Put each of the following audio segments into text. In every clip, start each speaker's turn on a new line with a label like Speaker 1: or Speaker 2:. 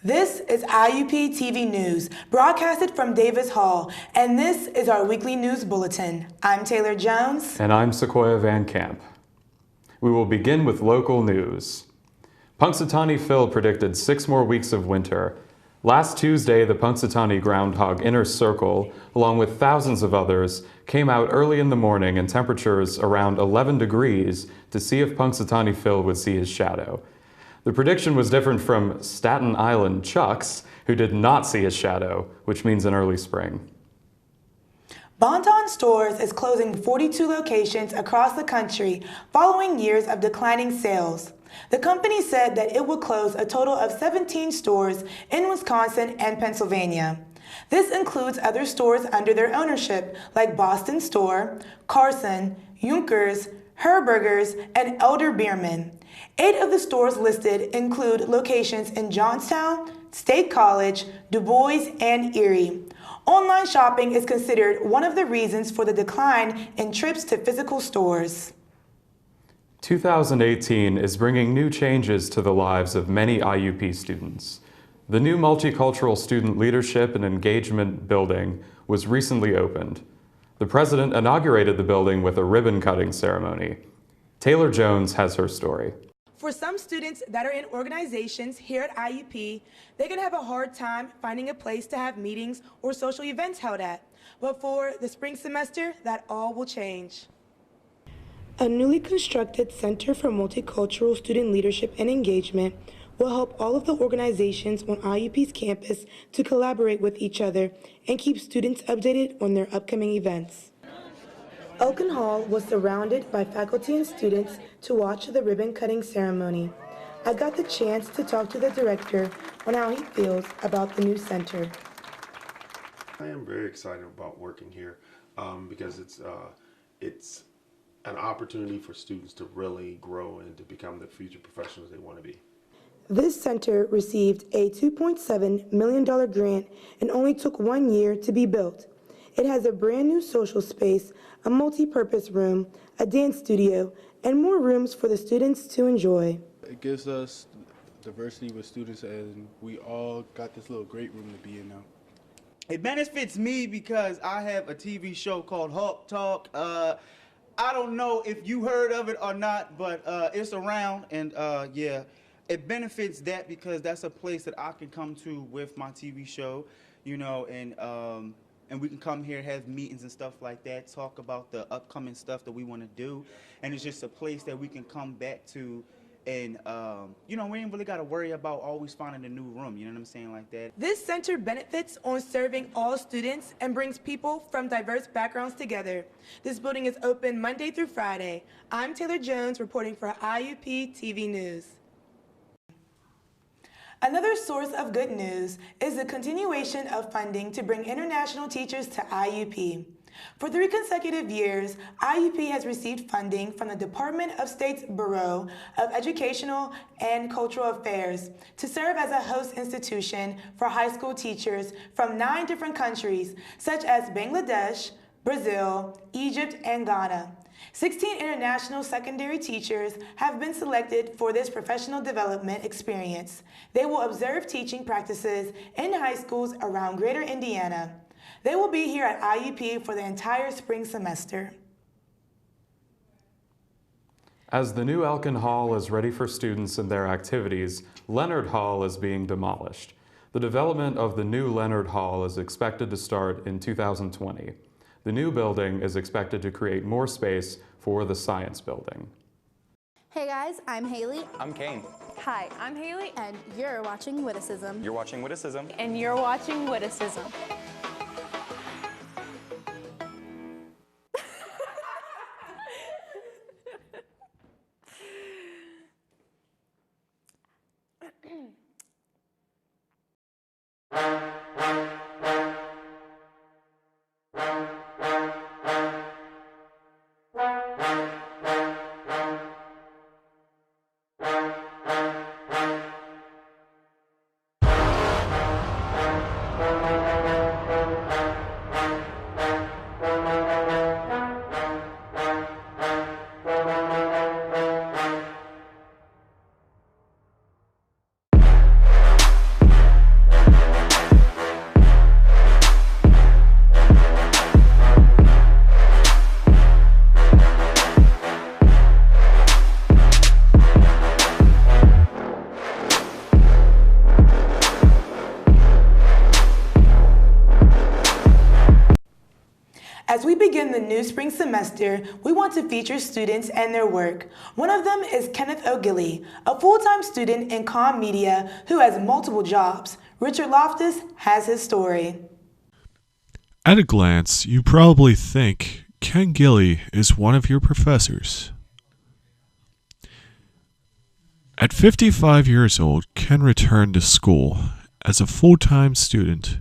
Speaker 1: This is IUPTV News, broadcasted from Davis Hall, and this is our weekly news bulletin. I'm Taylor Jones.
Speaker 2: And I'm Sequoia Van Camp. We will begin with local news. Punxsutawney Phil predicted 6 more weeks of winter. Last Tuesday, the Punxsutawney Groundhog Inner Circle, along with thousands of others, came out early in the morning in temperatures around 11 degrees to see if Punxsutawney Phil would see his shadow. The prediction was different from Staten Island Chuck's, who did not see his shadow, which means an early spring.
Speaker 1: Bon-Ton Stores is closing 42 locations across the country following years of declining sales. The company said that it will close a total of 17 stores in Wisconsin and Pennsylvania. This includes other stores under their ownership, like Boston Store, Carson, Junkers, Herberger's, and Elder Beerman. 8 of the stores listed include locations in Johnstown, State College, Du Bois, and Erie. Online shopping is considered one of the reasons for the decline in trips to physical stores.
Speaker 2: 2018 is bringing new changes to the lives of many IUP students. The new Multicultural Student Leadership and Engagement building was recently opened. The president inaugurated the building with a ribbon-cutting ceremony. Taylor Jones has her story.
Speaker 1: For some students that are in organizations here at IUP, they can have a hard time finding a place to have meetings or social events held at. But for the spring semester, that all will change. A newly constructed Center for Multicultural Student Leadership and Engagement will help all of the organizations on IUP's campus to collaborate with each other and keep students updated on their upcoming events. Elkin Hall was surrounded by faculty and students to watch the ribbon-cutting ceremony. I got the chance to talk to the director on how he feels about the new center.
Speaker 3: I am very excited about working here because it's an opportunity for students to really grow and to become the future professionals they want to be.
Speaker 1: This center received a $2.7 million grant and only took 1 year to be built. It has a brand new social space, a multi-purpose room, a dance studio, and more rooms for the students to enjoy.
Speaker 4: It gives us diversity with students, and we all got this little great room to be in now.
Speaker 5: It benefits me because I have a TV show called Hawk Talk. I don't know if you heard of it or not, but it's around, and yeah, it benefits that because that's a place that I can come to with my TV show, you know, and we can come here, have meetings and stuff like that, talk about the upcoming stuff that we want to do, and it's just a place that we can come back to, and you know, we ain't really got to worry about always finding a new room, you know what I'm saying, like that.
Speaker 1: This center benefits on serving all students and brings people from diverse backgrounds together. This building is open Monday through Friday. I'm Taylor Jones reporting for IUP TV News. Another source of good news is the continuation of funding to bring international teachers to IUP. For 3 consecutive years, IUP has received funding from the Department of State's Bureau of Educational and Cultural Affairs to serve as a host institution for high school teachers from 9 different countries, such as Bangladesh, Brazil, Egypt, and Ghana. 16 international secondary teachers have been selected for this professional development experience. They will observe teaching practices in high schools around Greater Indiana. They will be here at IUP for the entire spring semester.
Speaker 2: As the new Elkin Hall is ready for students and their activities, Leonard Hall is being demolished. The development of the new Leonard Hall is expected to start in 2020. The new building is expected to create more space for the Science Building.
Speaker 6: Hey guys, I'm Haley.
Speaker 7: I'm Kane.
Speaker 6: Hi, I'm Haley. And you're watching Witticism.
Speaker 7: You're watching Witticism.
Speaker 8: And you're watching Witticism.
Speaker 1: new spring semester, we want to feature students and their work. One of them is Kenneth O'Gilly, a full-time student in comm media who has multiple jobs. Richard Loftus has his story.
Speaker 7: At a glance, you probably think Ken Gilly is one of your professors. At 55 years old, Ken returned to school as a full-time student.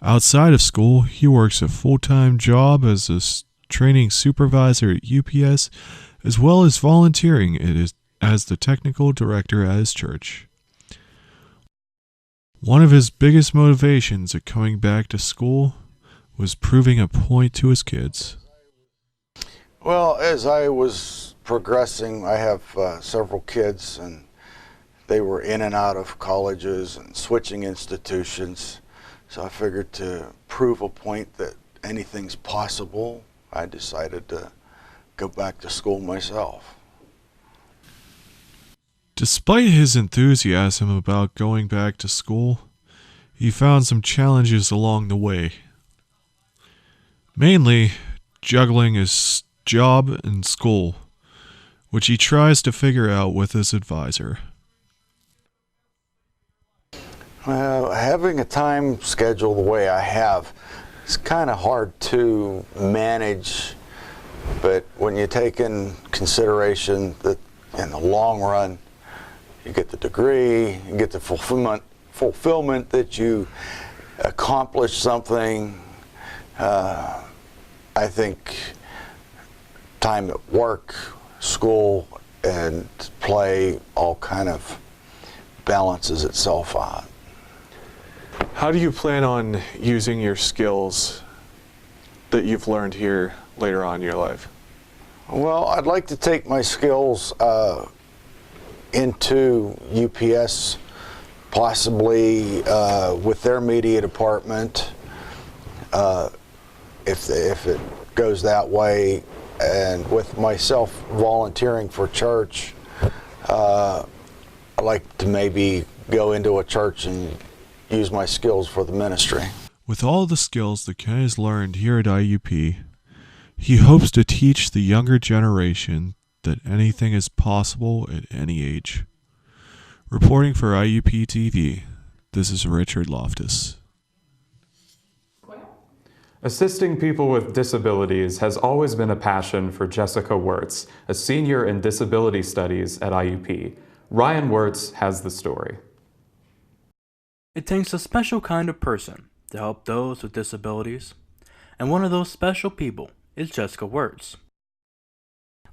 Speaker 7: Outside of school, he works a full-time job as a training supervisor at UPS, as well as volunteering as the technical director at his church. One of his biggest motivations at coming back to school was proving a point to his kids.
Speaker 9: Well, as I was progressing, I have several kids, and they were in and out of colleges and switching institutions. So I figured to prove a point that anything's possible, I decided to go back to school myself.
Speaker 7: Despite his enthusiasm about going back to school, he found some challenges along the way. Mainly, juggling his job and school, which he tries to figure out with his advisor.
Speaker 9: Having a time schedule the way I have, it's kind of hard to manage, but when you take in consideration that in the long run, you get the degree, you get the fulfillment that you accomplish something. I think time at work, school, and play all kind of balances itself out.
Speaker 10: How do you plan on using your skills that you've learned here later on in your life?
Speaker 9: Well, I'd like to take my skills into UPS, possibly with their media department, if it goes that way, and with myself volunteering for church, I'd like to maybe go into a church and use my skills for the ministry.
Speaker 7: With all the skills that Ken has learned here at IUP, he hopes to teach the younger generation that anything is possible at any age. Reporting for IUPTV, this is Richard Loftus.
Speaker 2: Assisting people with disabilities has always been a passion for Jessica Wirtz, a senior in disability studies at IUP. Ryan Wirtz has the story.
Speaker 11: It takes a special kind of person to help those with disabilities, and one of those special people is Jessica Wirtz.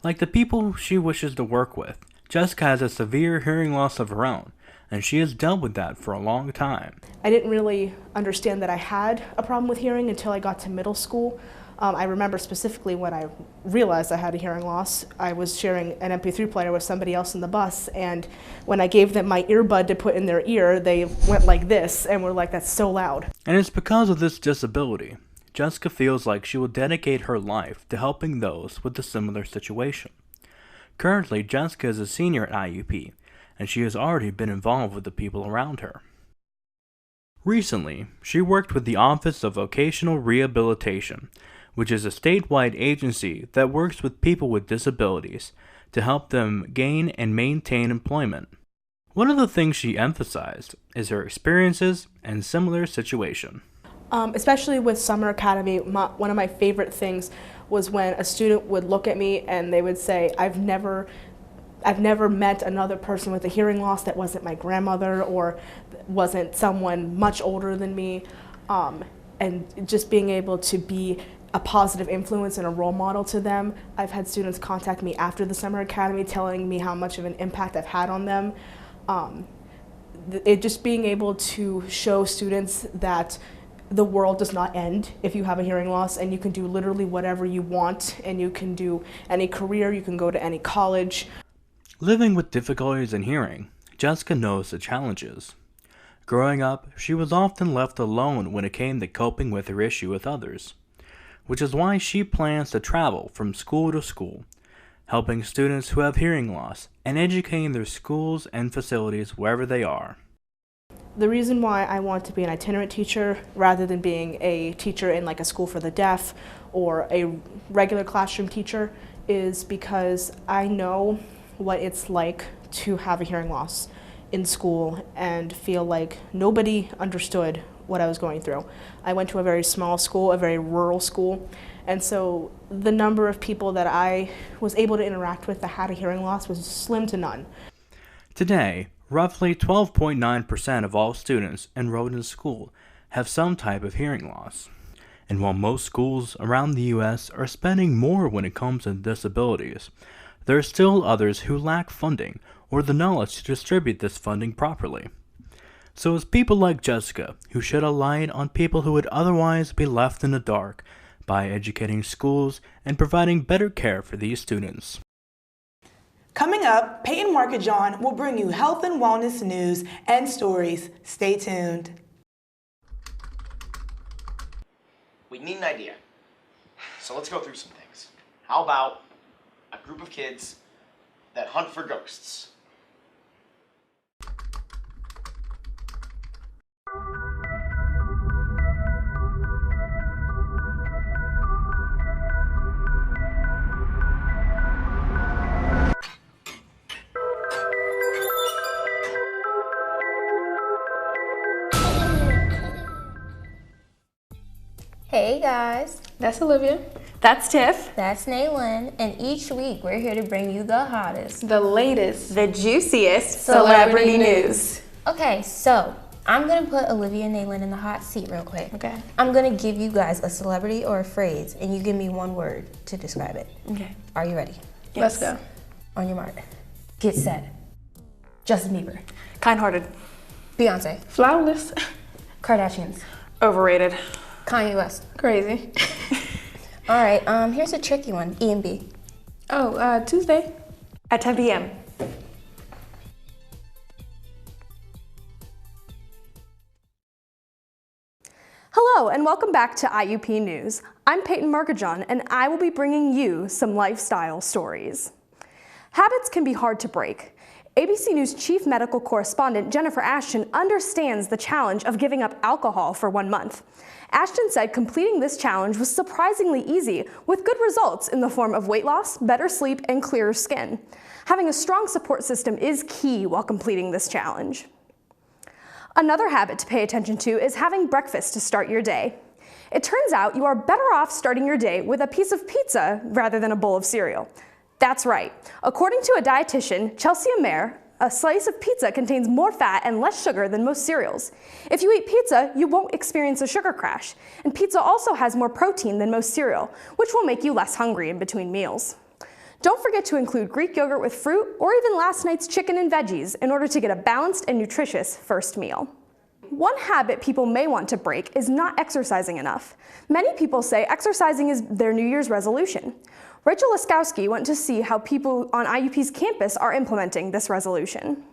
Speaker 11: Like the people she wishes to work with, Jessica has a severe hearing loss of her own, and she has dealt with that for a long time.
Speaker 12: I didn't really understand that I had a problem with hearing until I got to middle school. I remember specifically when I realized I had a hearing loss, I was sharing an MP3 player with somebody else in the bus, and when I gave them my earbud to put in their ear, they went like this and were like, "That's so loud."
Speaker 11: And it's because of this disability, Jessica feels like she will dedicate her life to helping those with a similar situation. Currently, Jessica is a senior at IUP, and she has already been involved with the people around her. Recently, she worked with the Office of Vocational Rehabilitation, which is a statewide agency that works with people with disabilities to help them gain and maintain employment. One of the things she emphasized is her experiences and similar situation.
Speaker 12: Especially with Summer Academy, one of my favorite things was when a student would look at me and they would say, I've never met another person with a hearing loss that wasn't my grandmother or wasn't someone much older than me. And just being able to be a positive influence and a role model to them. I've had students contact me after the Summer Academy telling me how much of an impact I've had on them. Just being able to show students that the world does not end if you have a hearing loss, and you can do literally whatever you want, and you can do any career, you can go to any college.
Speaker 11: Living with difficulties in hearing, Jessica knows the challenges. Growing up, she was often left alone when it came to coping with her issue with others, which is why she plans to travel from school to school, helping students who have hearing loss and educating their schools and facilities wherever they are.
Speaker 12: The reason why I want to be an itinerant teacher rather than being a teacher in like a school for the deaf or a regular classroom teacher is because I know what it's like to have a hearing loss in school and feel like nobody understood what I was going through. I went to a very small school, a very rural school, and so the number of people that I was able to interact with that had a hearing loss was slim to none.
Speaker 11: Today, roughly 12.9% of all students enrolled in school have some type of hearing loss. And while most schools around the U.S. are spending more when it comes to disabilities, there are still others who lack funding or the knowledge to distribute this funding properly. So it's people like Jessica who shed a light on people who would otherwise be left in the dark by educating schools and providing better care for these students.
Speaker 1: Coming up, Peyton Markajon will bring you health and wellness news and stories. Stay tuned.
Speaker 13: We need an idea. So let's go through some things. How about a group of kids that hunt for ghosts?
Speaker 14: Hey guys.
Speaker 6: That's Olivia.
Speaker 8: That's Tiff.
Speaker 14: That's Naylin, and each week we're here to bring you the hottest,
Speaker 6: The latest,
Speaker 8: The juiciest
Speaker 14: celebrity
Speaker 8: news.
Speaker 14: Okay, so I'm gonna put Olivia and Naylin in the hot seat real quick.
Speaker 6: Okay.
Speaker 14: I'm gonna give you guys a celebrity or a phrase, and you give me one word to describe it.
Speaker 6: Okay.
Speaker 14: Are you ready?
Speaker 6: Let's go.
Speaker 14: On your mark. Get set. Justin Bieber.
Speaker 8: Kind-hearted.
Speaker 14: Beyonce.
Speaker 6: Flawless.
Speaker 14: Kardashians.
Speaker 8: Overrated.
Speaker 14: Kanye West.
Speaker 6: Crazy.
Speaker 14: All right, here's a tricky one. E&B.
Speaker 6: Oh, Tuesday.
Speaker 8: At 10 p.m.
Speaker 15: Hello and welcome back to IUP News. I'm Peyton Markajon and I will be bringing you some lifestyle stories. Habits can be hard to break. ABC News chief medical correspondent Jennifer Ashton understands the challenge of giving up alcohol for 1 month. Ashton said completing this challenge was surprisingly easy, with good results in the form of weight loss, better sleep, and clearer skin. Having a strong support system is key while completing this challenge. Another habit to pay attention to is having breakfast to start your day. It turns out you are better off starting your day with a piece of pizza rather than a bowl of cereal. That's right. According to a dietitian, Chelsea Amer, a slice of pizza contains more fat and less sugar than most cereals. If you eat pizza, you won't experience a sugar crash. And pizza also has more protein than most cereal, which will make you less hungry in between meals. Don't forget to include Greek yogurt with fruit or even last night's chicken and veggies in order to get a balanced and nutritious first meal. One habit people may want to break is not exercising enough. Many people say exercising is their New Year's resolution. Rachel Laskowski went to see how people on IUP's campus are implementing this resolution.